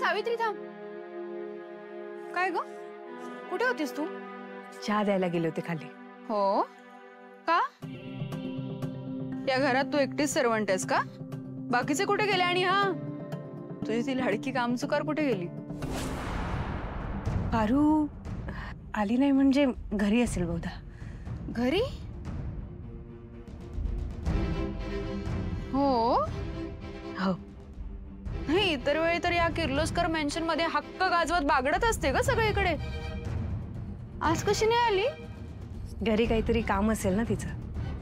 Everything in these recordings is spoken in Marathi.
सावित्री थांब. काय ग, कुठे होतीस तू? चहा द्यायला गेले होते खाली. हो का? या घरात तू एकटीच सर्वंट आहेस का? बाकीचे कुठे गेले? आणि हा, तुझी ती लाडकी कामचुकार कुठे गेली? पारू आली नाही म्हणजे घरी असेल बहुधा. घरी? हो हो. नाही, इतर वेळी तर या किर्लोस्कर मेन्शन मध्ये हक्क गाजवत बागडत असते ग सगळीकडे. आज कशी नाही आली? घरी काहीतरी काम असेल ना तिचं.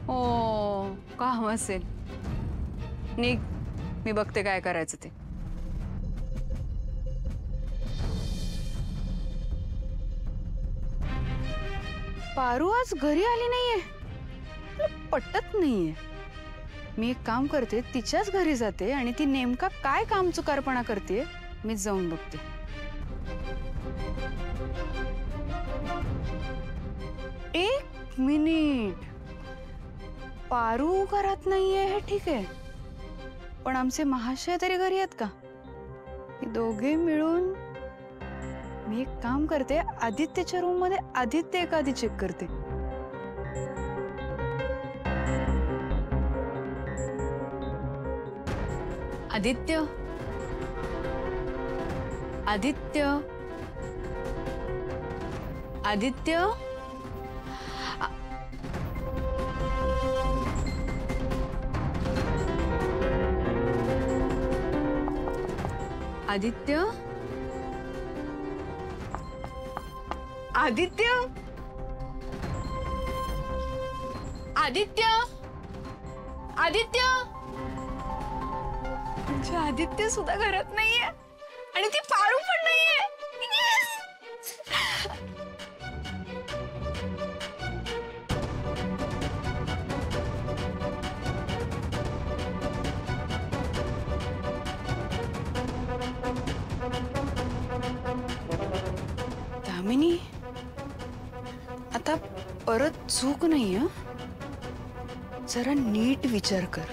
हो, काम असेल. निघ, मी बघते काय करायचं ते. पारू आज घरी आली नाहीये. मला पटत नाहीये. मी एक काम करते, तिच्याच घरी जाते आणि ती नेमका काय कामचुकारपणा करते मी जाऊन बघते. एक मिनिट, पारू घरात नाहीये हे ठीक आहे, पण आमचे महाशय तरी घरी आहेत का? हे दोघे मिळून, मी एक काम करते, आदित्यच्या रूम मध्ये आदित्य एखादी चेक करते. आदित्य, आदित्य, आदित्य. आदित्य, आदित्य, आदित्य, आदित्य. म्हणजे आदित्य सुद्धा घरात नाहीये आणि ती पारू पण नाहीये. दामिनी, आता परत चूक नाही हं? जरा नीट विचार कर.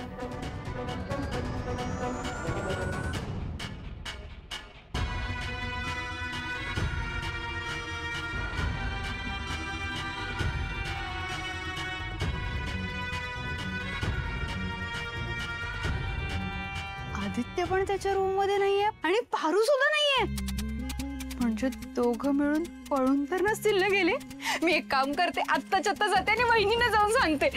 आदित्य पण त्याच्या रूम मध्ये नाहीये आणि पारू सुद्धा नाहीये. म्हणजे दोघं मिळून पळून तर नसतील ना गेले. मी एक काम करते, आत्ताच्या आत्ता जाते आणि वहिनींना जाऊन सांगते.